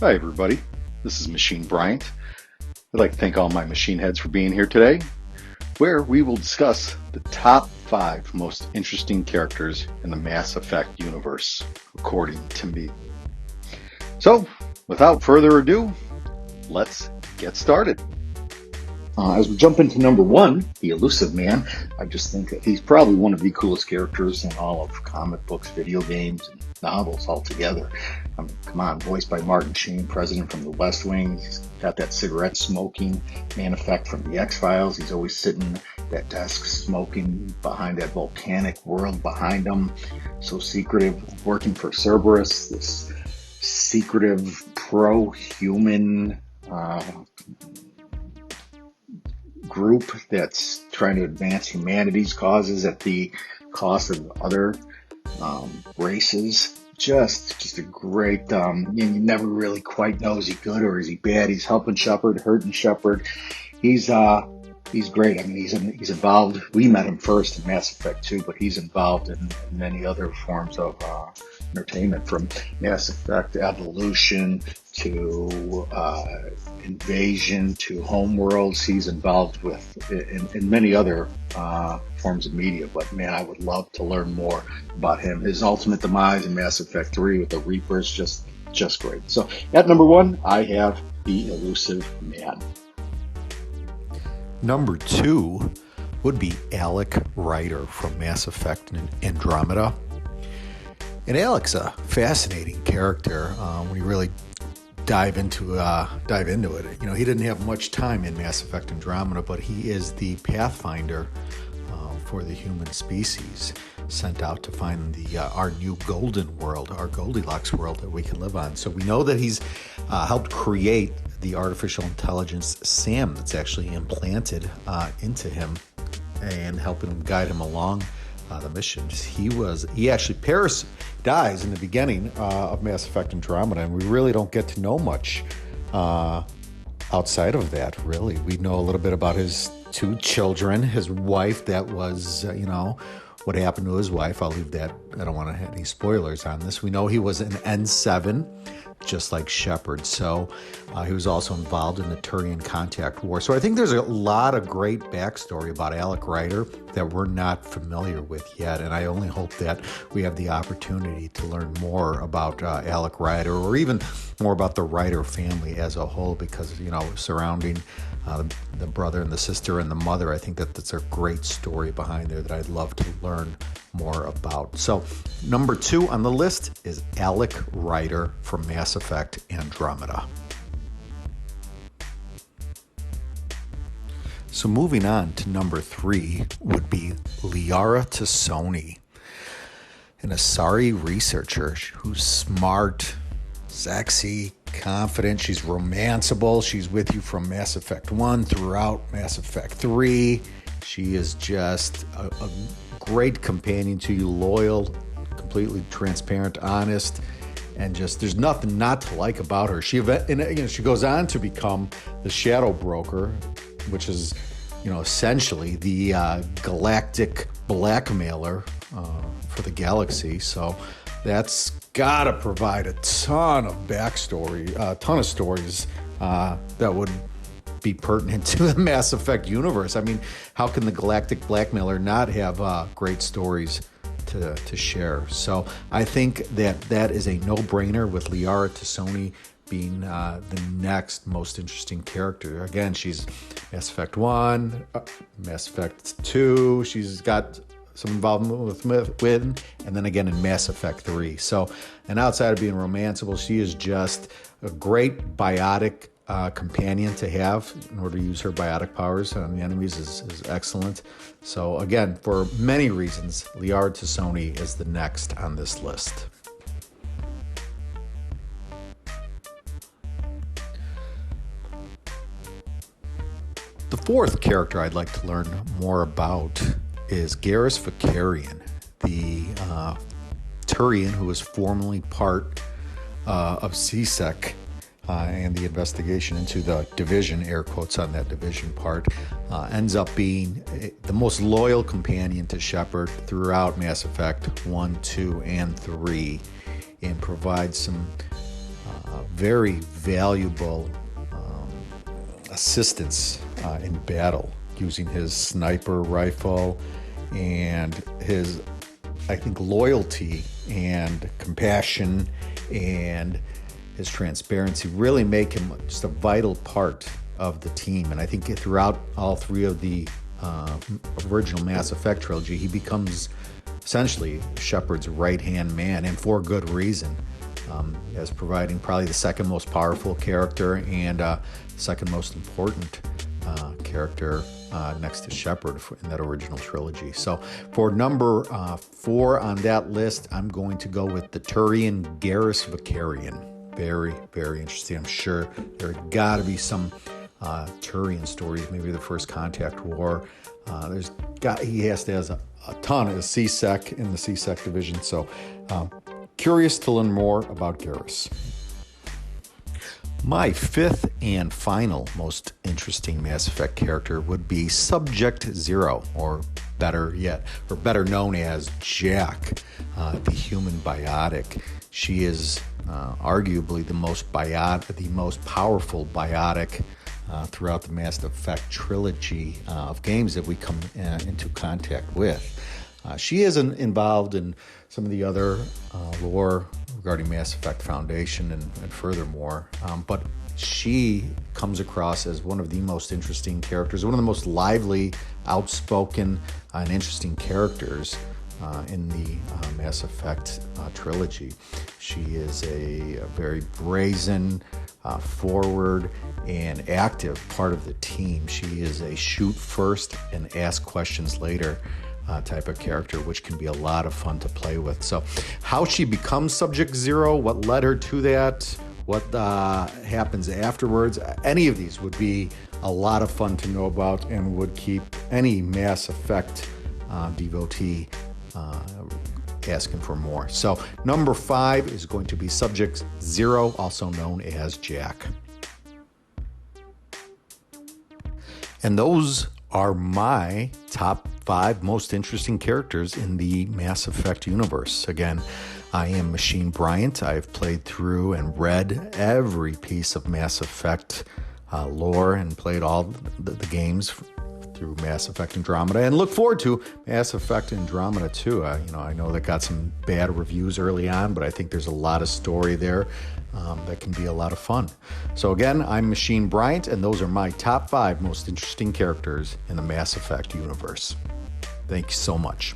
Hi, everybody. This is Machine Bryant. I'd like to thank all my machine heads for being here today, where we will discuss the top 5 most interesting characters in the Mass Effect universe, according to me. So, without further ado, let's get started. As we jump into number 1, the Elusive Man, I just think that he's probably one of the coolest characters in all of comic books, video games, and novels altogether. I mean, come on, voiced by Martin Sheen, president from the West Wing. He's got that cigarette smoking man effect from the X-Files. He's always sitting at that desk smoking behind that volcanic world behind him. So secretive, working for Cerberus, this secretive pro-human group that's trying to advance humanity's causes at the cost of other races. Just a great. You never really quite know, is he good or is he bad? He's helping Shepard, hurting Shepard. He's great. I mean, he's involved. We met him first in Mass Effect 2, but he's involved in many other forms of entertainment, from Mass Effect Evolution to Invasion to Homeworlds. He's involved with in many other forms of media. But man, I would love to learn more about him. His ultimate demise in Mass Effect 3 with the Reapers, just great. So at number 1, I have the Elusive Man. Number 2 would be Alec Ryder from Mass Effect Andromeda. And Alec's a fascinating character when you really dive into it. You know, he didn't have much time in Mass Effect Andromeda, but he is the pathfinder for the human species, sent out to find our new golden world, our Goldilocks world that we can live on. So we know that he's helped create the artificial intelligence Sam that's actually implanted into him and helping him guide him along the missions. Paris dies in the beginning of Mass Effect Andromeda, and we really don't get to know much outside of that, really. We know a little bit about his 2 children, his wife, that was, what happened to his wife. I'll leave that. I don't want to have any spoilers on this. We know he was an N7, just like Shepard. So he was also involved in the Turian Contact War. So I think there's a lot of great backstory about Alec Ryder that we're not familiar with yet. And I only hope that we have the opportunity to learn more about Alec Ryder, or even more about the Ryder family as a whole, because, surrounding the brother and the sister and the mother, I think that's a great story behind there that I'd love to learn more about. So number 2 on the list is Alec Ryder from Mass Effect Andromeda. So moving on to number 3 would be Liara Tassoni, an Asari researcher who's smart, sexy, confident. She's romanceable. She's with you from Mass Effect 1 throughout Mass Effect 3. She is just a great companion to you, loyal, completely transparent, honest, and just there's nothing not to like about her. She goes on to become the Shadow Broker, which is, essentially the galactic blackmailer for the galaxy. So that's got to provide a ton of backstory, a ton of stories that would be pertinent to the Mass Effect universe. I mean, how can the galactic blackmailer not have great stories to share? So I think that is a no-brainer, with Liara Tassoni being the next most interesting character. Again, she's Mass Effect 1, Mass Effect 2, she's got some involvement with Wynn, and then again in Mass Effect 3. So, and outside of being romanceable, she is just a great biotic companion to have in order to use her biotic powers on the enemies is excellent. So again, for many reasons, Liara Tassoni is the next on this list. The 4th character I'd like to learn more about is Garrus Vakarian, the Turian who was formerly part of CSEC and the investigation into the division, air quotes on that division part, ends up being the most loyal companion to Shepard throughout Mass Effect 1, 2, and 3, and provides some very valuable assistance in battle, using his sniper rifle and his, I think, loyalty and compassion and his transparency really make him just a vital part of the team. And I think throughout all three of the original Mass Effect trilogy, he becomes essentially Shepard's right-hand man, and for good reason, as providing probably the second most powerful character and second most important character next to Shepard in that original trilogy. So for number 4 on that list, I'm going to go with the Turian Garrus Vicarian. Very, very interesting. I'm sure there got to be some Turian stories, maybe the First Contact War. He has to have a ton of CSEC in the CSEC division. So curious to learn more about Garrus. My 5th and final most interesting Mass Effect character would be Subject Zero, or better known as Jack, the human biotic. She is arguably the most powerful biotic throughout the Mass Effect trilogy of games that we come into contact with. She isn't involved in some of the other lore regarding Mass Effect Foundation and furthermore, but she comes across as one of the most interesting characters, one of the most lively, outspoken, and interesting characters in the Mass Effect trilogy. She is a very brazen, forward, and active part of the team. She is a shoot first and ask questions later type of character, which can be a lot of fun to play with. So how she becomes Subject Zero, what led her to that, what happens afterwards, any of these would be a lot of fun to know about and would keep any Mass Effect devotee asking for more. So number 5 is going to be Subject Zero, also known as Jack. And those are my top 5 most interesting characters in the Mass Effect universe. Again, I am Machine Bryant. I've played through and read every piece of Mass Effect lore and played all the games through Mass Effect Andromeda, and look forward to Mass Effect Andromeda too. I know that got some bad reviews early on, but I think there's a lot of story there that can be a lot of fun. So again, I'm Machine Bryant, and those are my top 5 most interesting characters in the Mass Effect universe. Thank you so much.